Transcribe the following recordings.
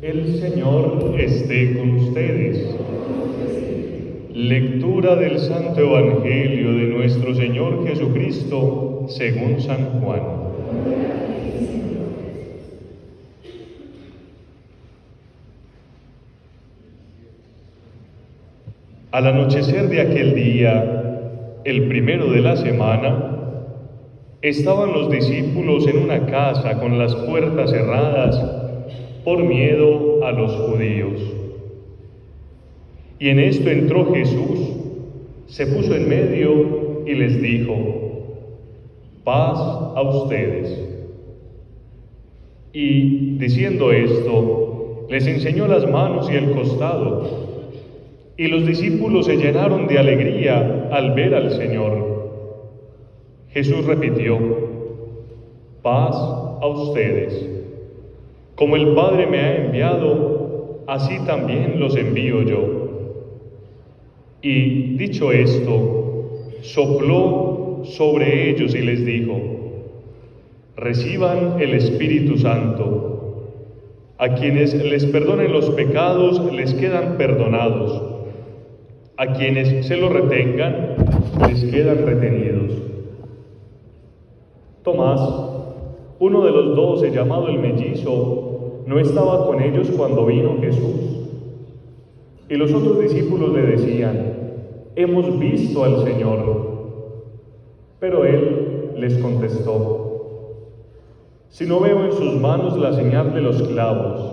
El Señor esté con ustedes. Lectura del Santo Evangelio de nuestro Señor Jesucristo según San Juan. Al anochecer de aquel día, el primero de la semana, estaban los discípulos en una casa con las puertas cerradas por miedo a los judíos. Y en esto entró Jesús, se puso en medio y les dijo: paz a ustedes. Y diciendo esto, les enseñó las manos y el costado. Y los discípulos se llenaron de alegría al ver al Señor. Jesús repitió: paz a ustedes. Como el Padre me ha enviado, así también los envío yo. Y dicho esto, sopló sobre ellos y les dijo: reciban el Espíritu Santo. A quienes les perdonen los pecados les quedan perdonados. A quienes se lo retengan les quedan retenidos. Tomás, uno de los 12, llamado el mellizo, no estaba con ellos cuando vino Jesús. Y los otros discípulos le decían: hemos visto al Señor. Pero él les contestó: si no veo en sus manos la señal de los clavos,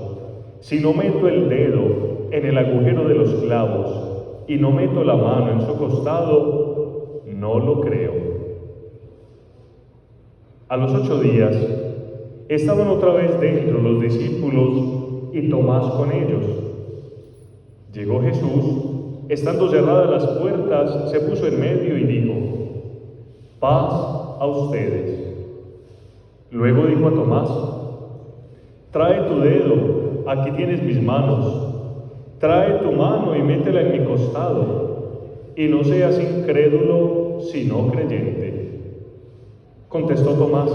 si no meto el dedo en el agujero de los clavos y no meto la mano en su costado, no lo creo. A los 8 días estaban otra vez dentro los discípulos y Tomás con ellos. Llegó Jesús, estando cerradas las puertas, se puso en medio y dijo: paz a ustedes. Luego dijo a Tomás: trae tu dedo, aquí tienes mis manos. Trae tu mano y métela en mi costado, y no seas incrédulo, sino creyente. Contestó Tomás: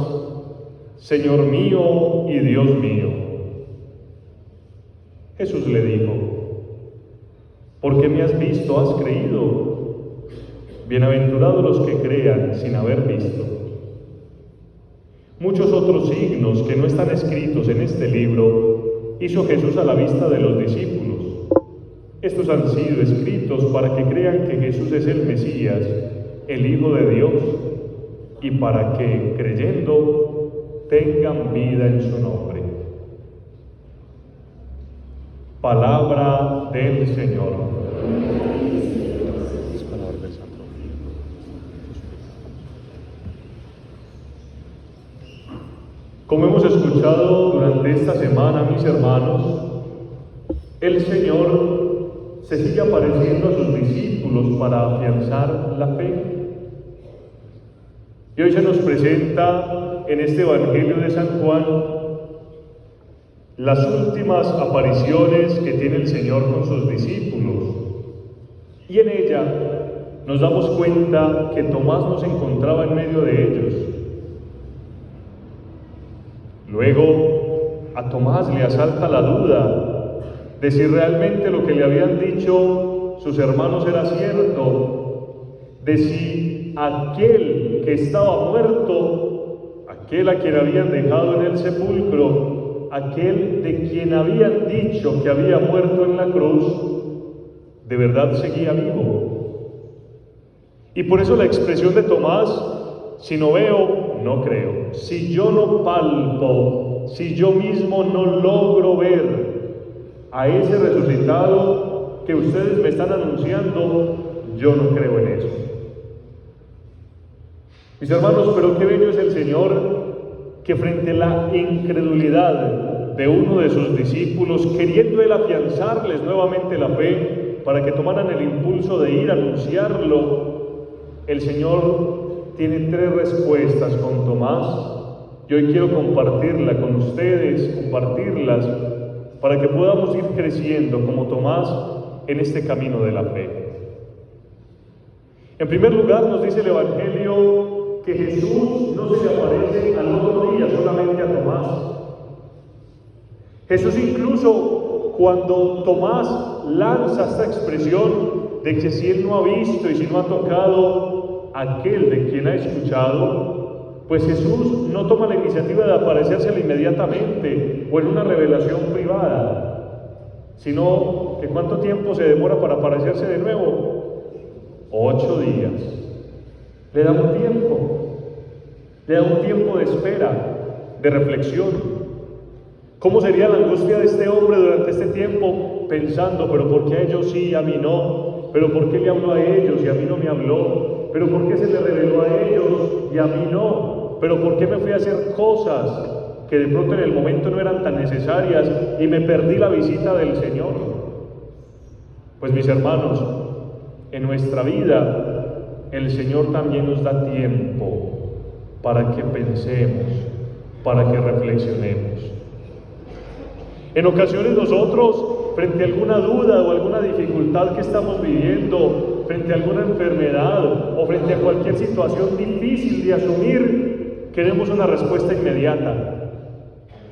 Señor mío y Dios mío. Jesús le dijo: porque me has visto, has creído. Bienaventurados los que crean sin haber visto. Muchos otros signos que no están escritos en este libro hizo Jesús a la vista de los discípulos. Estos han sido escritos para que crean que Jesús es el Mesías, el Hijo de Dios, y para que, creyendo, tengan vida en su nombre. Palabra del Señor. Palabra del Santo. Como hemos escuchado durante esta semana, mis hermanos, el Señor se sigue apareciendo a sus discípulos para afianzar la fe. Y hoy se nos presenta en este Evangelio de San Juan las últimas apariciones que tiene el Señor con sus discípulos. Y en ella nos damos cuenta que Tomás no se encontraba en medio de ellos. Luego a Tomás le asalta la duda de si realmente lo que le habían dicho sus hermanos era cierto, de si aquel que estaba muerto, aquel a quien habían dejado en el sepulcro, aquel de quien habían dicho que había muerto en la cruz, de verdad seguía vivo. Y por eso la expresión de Tomás: si no veo, no creo. Si yo no palpo, si yo mismo no logro ver a ese resucitado que ustedes me están anunciando, yo no creo en eso. Mis hermanos, pero qué bello es el Señor, que frente a la incredulidad de uno de sus discípulos, queriendo él afianzarles nuevamente la fe para que tomaran el impulso de ir a anunciarlo, el Señor tiene 3 respuestas con Tomás. Y hoy quiero compartirlas con ustedes, para que podamos ir creciendo como Tomás en este camino de la fe. En primer lugar, nos dice el Evangelio que Jesús no se le aparece al otro día solamente a Tomás, Jesús incluso cuando Tomás lanza esta expresión de que si él no ha visto y si no ha tocado a aquel de quien ha escuchado, pues Jesús no toma la iniciativa de aparecérsele inmediatamente o en una revelación privada, sino que ¿cuánto tiempo se demora para aparecerse de nuevo? 8 días. Le da un tiempo de espera, de reflexión. ¿Cómo sería la angustia de este hombre durante este tiempo? Pensando, pero ¿por qué a ellos sí y a mí no? ¿Pero por qué le habló a ellos y a mí no me habló? ¿Pero por qué se le reveló a ellos y a mí no? ¿Pero por qué me fui a hacer cosas que de pronto en el momento no eran tan necesarias y me perdí la visita del Señor? Pues mis hermanos, en nuestra vida el Señor también nos da tiempo para que pensemos, para que reflexionemos. En ocasiones nosotros, frente a alguna duda o alguna dificultad que estamos viviendo, frente a alguna enfermedad o frente a cualquier situación difícil de asumir, queremos una respuesta inmediata.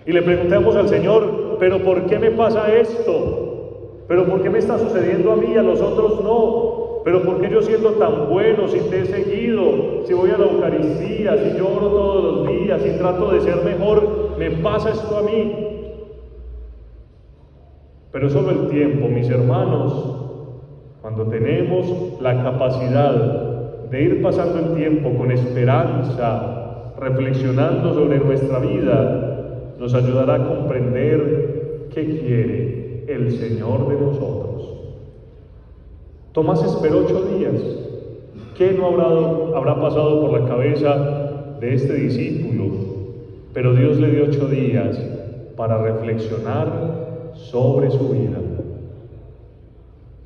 Y le preguntamos al Señor, ¿pero por qué me pasa esto? ¿Pero por qué me está sucediendo a mí y a los otros no? ¿Pero por qué yo siendo tan bueno, si te he seguido, si voy a la Eucaristía, si yo oro todos los días, si trato de ser mejor, me pasa esto a mí? Pero solo el tiempo, mis hermanos, cuando tenemos la capacidad de ir pasando el tiempo con esperanza, reflexionando sobre nuestra vida, nos ayudará a comprender qué quiere el Señor de nosotros. Tomás esperó 8 días. ¿Qué no habrá pasado por la cabeza de este discípulo? Pero Dios le dio 8 días para reflexionar sobre su vida.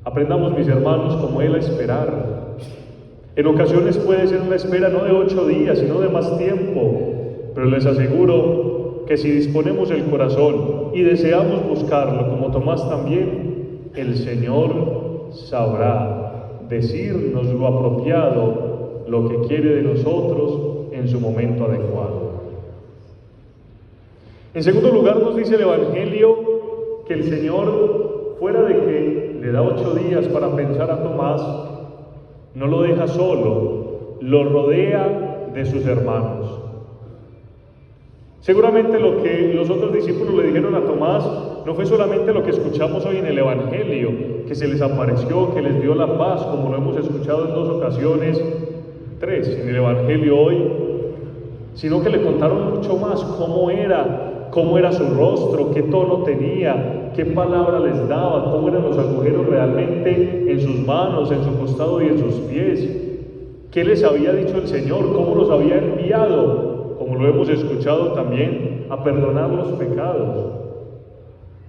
Aprendamos, mis hermanos, como Él a esperar. En ocasiones puede ser una espera no de 8 días, sino de más tiempo, pero les aseguro que si disponemos el corazón y deseamos buscarlo, como Tomás también, el Señor sabrá decirnos lo apropiado, lo que quiere de nosotros en su momento adecuado. En segundo lugar, nos dice el Evangelio que el Señor, fuera de que le da 8 días para pensar a Tomás, no lo deja solo, lo rodea de sus hermanos. Seguramente lo que los otros discípulos le dijeron a Tomás no fue solamente lo que escuchamos hoy en el Evangelio, que se les apareció, que les dio la paz, como lo hemos escuchado en 2 ocasiones, 3 en el Evangelio hoy, sino que le contaron mucho más cómo era su rostro, qué tono tenía, qué palabra les daba, cómo eran los agujeros realmente en sus manos, en su costado y en sus pies, qué les había dicho el Señor, cómo los había enviado, como lo hemos escuchado también, a perdonar los pecados.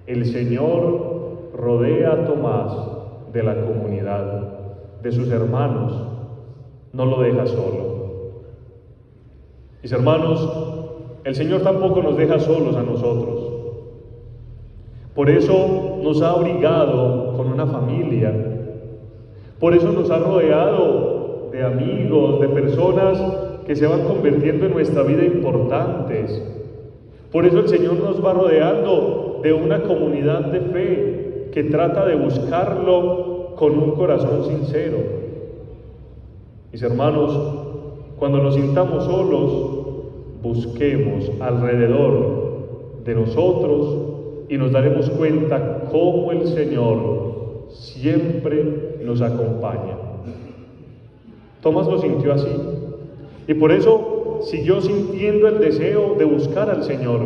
El Señor rodea a Tomás de la comunidad, de sus hermanos, no lo deja solo. Mis hermanos, el Señor tampoco nos deja solos a nosotros. Por eso nos ha abrigado con una familia. Por eso nos ha rodeado de amigos, de personas que se van convirtiendo en nuestra vida importantes. Por eso el Señor nos va rodeando de una comunidad de fe que trata de buscarlo con un corazón sincero. Mis hermanos, cuando nos sintamos solos, busquemos alrededor de nosotros y nos daremos cuenta cómo el Señor siempre nos acompaña. Tomás lo sintió así y por eso siguió sintiendo el deseo de buscar al Señor.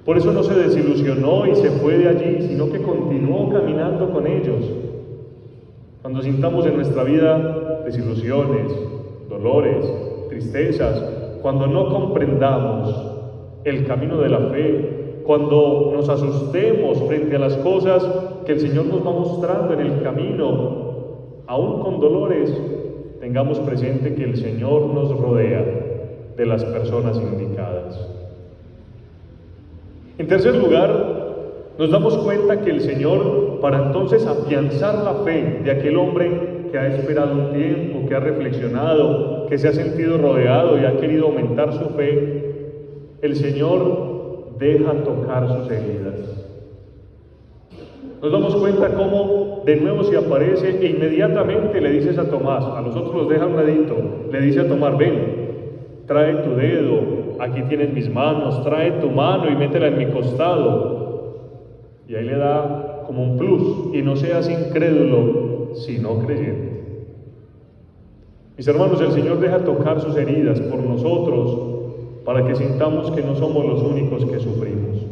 Por eso no se desilusionó y se fue de allí, sino que continuó caminando con ellos. Cuando sintamos en nuestra vida desilusiones, dolores, tristezas, cuando no comprendamos el camino de la fe, cuando nos asustemos frente a las cosas que el Señor nos va mostrando en el camino, aún con dolores, tengamos presente que el Señor nos rodea de las personas indicadas. En tercer lugar, nos damos cuenta que el Señor, para entonces afianzar la fe de aquel hombre que ha esperado un tiempo, que ha reflexionado, que se ha sentido rodeado y ha querido aumentar su fe, el Señor deja tocar sus heridas. Nos damos cuenta cómo de nuevo se aparece e inmediatamente le dices a Tomás, a los otros los deja a un ladito, le dice a Tomás, ven, trae tu dedo, aquí tienes mis manos, trae tu mano y métela en mi costado. Y ahí le da como un plus, y no seas incrédulo, sino creyente. Mis hermanos, el Señor deja tocar sus heridas por nosotros, para que sintamos que no somos los únicos que sufrimos.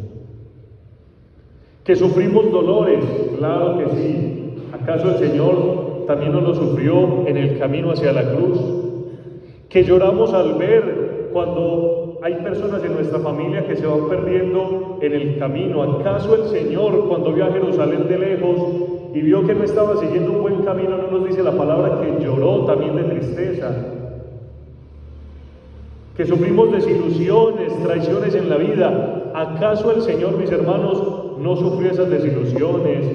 Que sufrimos dolores, claro que sí. ¿Acaso el Señor también nos lo sufrió en el camino hacia la cruz? Que lloramos al ver cuando hay personas en nuestra familia que se van perdiendo en el camino. ¿Acaso el Señor, cuando vio a Jerusalén de lejos y vio que no estaba siguiendo un buen camino, no nos dice la palabra que lloró también de tristeza? Que sufrimos desilusiones, traiciones en la vida. ¿Acaso el Señor, mis hermanos, no sufrió esas desilusiones,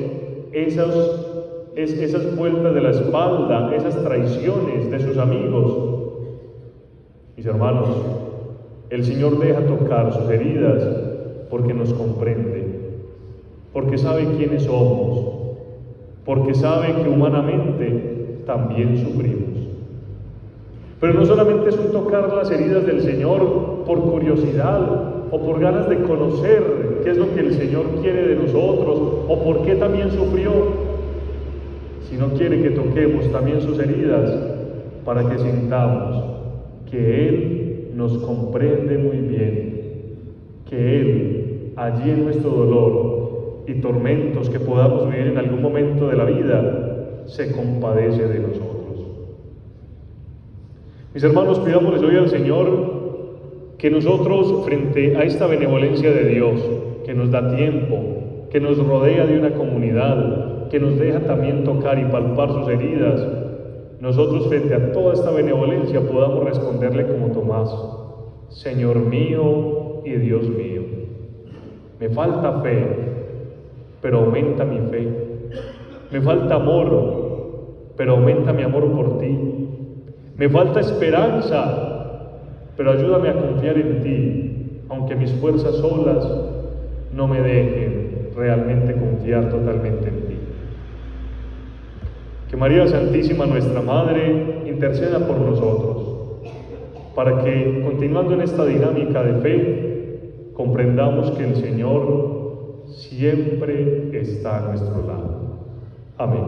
esas vueltas de la espalda, esas traiciones de sus amigos? Mis hermanos, el Señor deja tocar sus heridas porque nos comprende, porque sabe quiénes somos, porque sabe que humanamente también sufrimos. Pero no solamente es un tocar las heridas del Señor por curiosidad o por ganas de conocer qué es lo que el Señor quiere de nosotros o por qué también sufrió, sino quiere que toquemos también sus heridas para que sintamos que Él nos comprende muy bien, que Él, allí en nuestro dolor y tormentos que podamos vivir en algún momento de la vida, se compadece de nosotros. Mis hermanos, pidámosles hoy al Señor que nosotros, frente a esta benevolencia de Dios, que nos da tiempo, que nos rodea de una comunidad, que nos deja también tocar y palpar sus heridas, nosotros frente a toda esta benevolencia podamos responderle como Tomás: Señor mío y Dios mío. Me falta fe, pero aumenta mi fe. Me falta amor, pero aumenta mi amor por ti. Me falta esperanza, pero ayúdame a confiar en ti, aunque mis fuerzas solas no me dejen realmente confiar totalmente en ti. Que María Santísima, nuestra Madre, interceda por nosotros, para que, continuando en esta dinámica de fe, comprendamos que el Señor siempre está a nuestro lado. Amén.